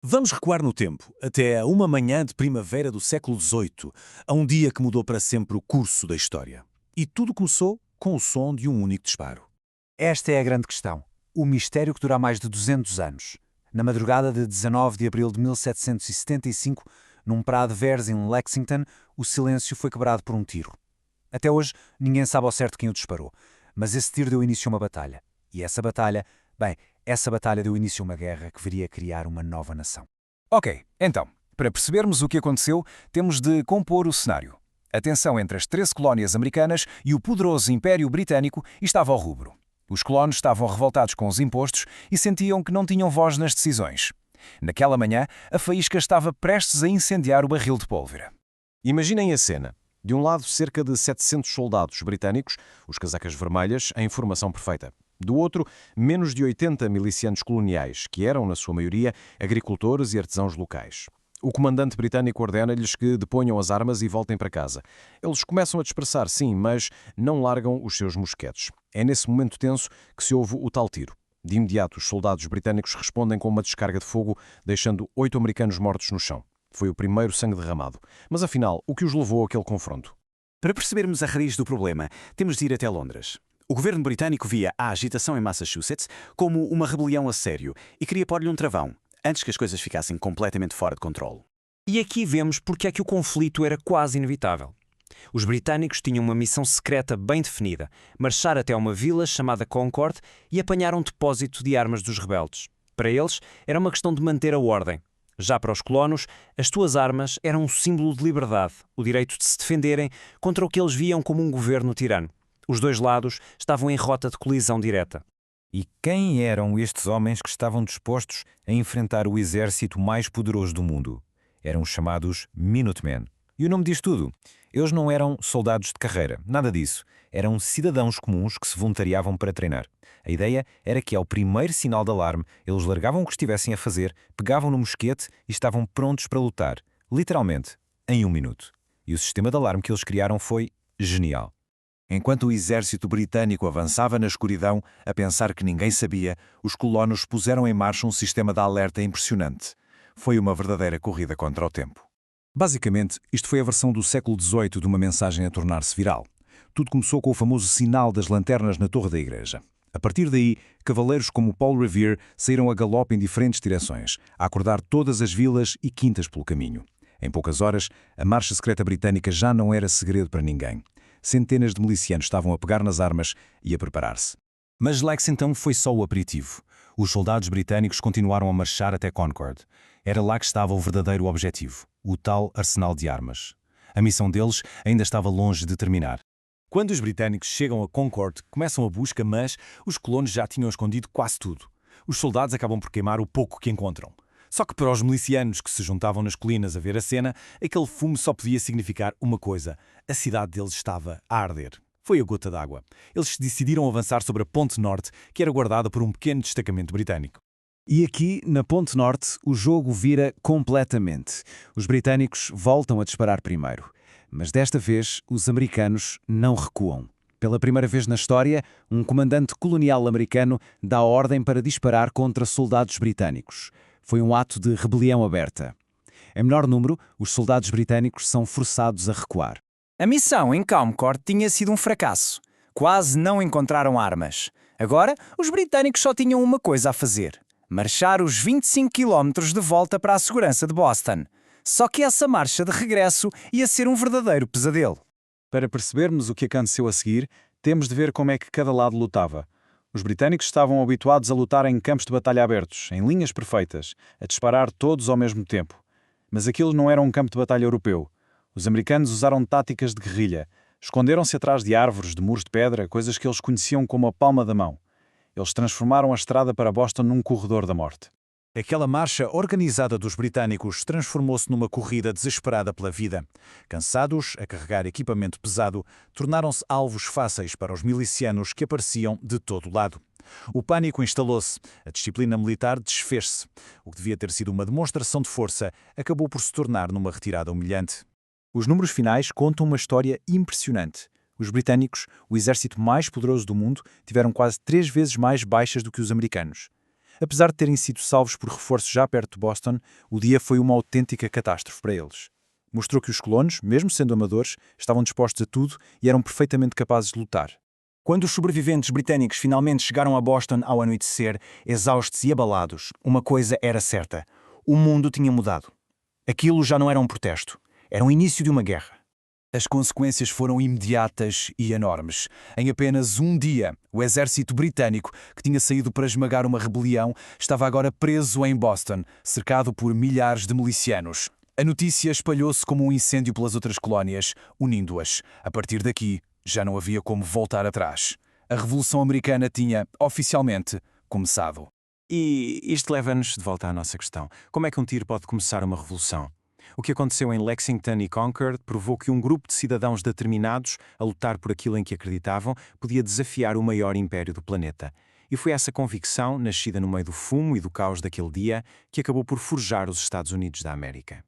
Vamos recuar no tempo, até a uma manhã de primavera do século XVIII, a um dia que mudou para sempre o curso da história. E tudo começou com o som de um único disparo. Esta é a grande questão. O mistério que dura mais de 200 anos. Na madrugada de 19 de abril de 1775, num prado verde em Lexington, o silêncio foi quebrado por um tiro. Até hoje, ninguém sabe ao certo quem o disparou, mas esse tiro deu início a uma batalha. E essa batalha deu início a uma guerra que viria a criar uma nova nação. Ok, então, para percebermos o que aconteceu, temos de compor o cenário. A tensão entre as 13 colónias americanas e o poderoso Império Britânico estava ao rubro. Os colonos estavam revoltados com os impostos e sentiam que não tinham voz nas decisões. Naquela manhã, a faísca estava prestes a incendiar o barril de pólvora. Imaginem a cena. De um lado, cerca de 700 soldados britânicos, os casacas vermelhas, em formação perfeita. Do outro, menos de 80 milicianos coloniais, que eram, na sua maioria, agricultores e artesãos locais. O comandante britânico ordena-lhes que deponham as armas e voltem para casa. Eles começam a dispersar, sim, mas não largam os seus mosquetes. É nesse momento tenso que se ouve o tal tiro. De imediato, os soldados britânicos respondem com uma descarga de fogo, deixando 8 americanos mortos no chão. Foi o primeiro sangue derramado. Mas afinal, o que os levou àquele confronto? Para percebermos a raiz do problema, temos de ir até Londres. O governo britânico via a agitação em Massachusetts como uma rebelião a sério e queria pôr-lhe um travão, antes que as coisas ficassem completamente fora de controle. E aqui vemos porque é que o conflito era quase inevitável. Os britânicos tinham uma missão secreta bem definida, marchar até uma vila chamada Concord e apanhar um depósito de armas dos rebeldes. Para eles, era uma questão de manter a ordem. Já para os colonos, as suas armas eram um símbolo de liberdade, o direito de se defenderem contra o que eles viam como um governo tirano. Os dois lados estavam em rota de colisão direta. E quem eram estes homens que estavam dispostos a enfrentar o exército mais poderoso do mundo? Eram os chamados Minutemen. E o nome diz tudo. Eles não eram soldados de carreira, nada disso. Eram cidadãos comuns que se voluntariavam para treinar. A ideia era que, ao primeiro sinal de alarme, eles largavam o que estivessem a fazer, pegavam no mosquete e estavam prontos para lutar. Literalmente, em 1 minuto. E o sistema de alarme que eles criaram foi genial. Enquanto o exército britânico avançava na escuridão, a pensar que ninguém sabia, os colonos puseram em marcha um sistema de alerta impressionante. Foi uma verdadeira corrida contra o tempo. Basicamente, isto foi a versão do século XVIII de uma mensagem a tornar-se viral. Tudo começou com o famoso sinal das lanternas na torre da igreja. A partir daí, cavaleiros como Paul Revere saíram a galope em diferentes direções, a acordar todas as vilas e quintas pelo caminho. Em poucas horas, a marcha secreta britânica já não era segredo para ninguém. Centenas de milicianos estavam a pegar nas armas e a preparar-se. Mas Lexington foi só o aperitivo. Os soldados britânicos continuaram a marchar até Concord. Era lá que estava o verdadeiro objetivo, o tal arsenal de armas. A missão deles ainda estava longe de terminar. Quando os britânicos chegam a Concord, começam a busca, mas os colonos já tinham escondido quase tudo. Os soldados acabam por queimar o pouco que encontram. Só que para os milicianos que se juntavam nas colinas a ver a cena, aquele fumo só podia significar uma coisa: a cidade deles estava a arder. Foi a gota d'água. Eles decidiram avançar sobre a Ponte Norte, que era guardada por um pequeno destacamento britânico. E aqui, na Ponte Norte, o jogo vira completamente. Os britânicos voltam a disparar primeiro. Mas desta vez, os americanos não recuam. Pela primeira vez na história, um comandante colonial americano dá ordem para disparar contra soldados britânicos. Foi um ato de rebelião aberta. Em menor número, os soldados britânicos são forçados a recuar. A missão em Concord tinha sido um fracasso. Quase não encontraram armas. Agora, os britânicos só tinham uma coisa a fazer: marchar os 25 quilómetros de volta para a segurança de Boston. Só que essa marcha de regresso ia ser um verdadeiro pesadelo. Para percebermos o que aconteceu a seguir, temos de ver como é que cada lado lutava. Os britânicos estavam habituados a lutar em campos de batalha abertos, em linhas perfeitas, a disparar todos ao mesmo tempo. Mas aquilo não era um campo de batalha europeu. Os americanos usaram táticas de guerrilha. Esconderam-se atrás de árvores, de muros de pedra, coisas que eles conheciam como a palma da mão. Eles transformaram a estrada para Boston num corredor da morte. Aquela marcha organizada dos britânicos transformou-se numa corrida desesperada pela vida. Cansados, a carregar equipamento pesado, tornaram-se alvos fáceis para os milicianos que apareciam de todo lado. O pânico instalou-se, a disciplina militar desfez-se. O que devia ter sido uma demonstração de força acabou por se tornar numa retirada humilhante. Os números finais contam uma história impressionante. Os britânicos, o exército mais poderoso do mundo, tiveram quase 3 vezes mais baixas do que os americanos. Apesar de terem sido salvos por reforços já perto de Boston, o dia foi uma autêntica catástrofe para eles. Mostrou que os colonos, mesmo sendo amadores, estavam dispostos a tudo e eram perfeitamente capazes de lutar. Quando os sobreviventes britânicos finalmente chegaram a Boston ao anoitecer, exaustos e abalados, uma coisa era certa: o mundo tinha mudado. Aquilo já não era um protesto, era o início de uma guerra. As consequências foram imediatas e enormes. Em apenas um dia, o exército britânico, que tinha saído para esmagar uma rebelião, estava agora preso em Boston, cercado por milhares de milicianos. A notícia espalhou-se como um incêndio pelas outras colónias, unindo-as. A partir daqui, já não havia como voltar atrás. A Revolução Americana tinha, oficialmente, começado. E isto leva-nos de volta à nossa questão. Como é que um tiro pode começar uma revolução? O que aconteceu em Lexington e Concord provou que um grupo de cidadãos determinados a lutar por aquilo em que acreditavam podia desafiar o maior império do planeta. E foi essa convicção, nascida no meio do fumo e do caos daquele dia, que acabou por forjar os Estados Unidos da América.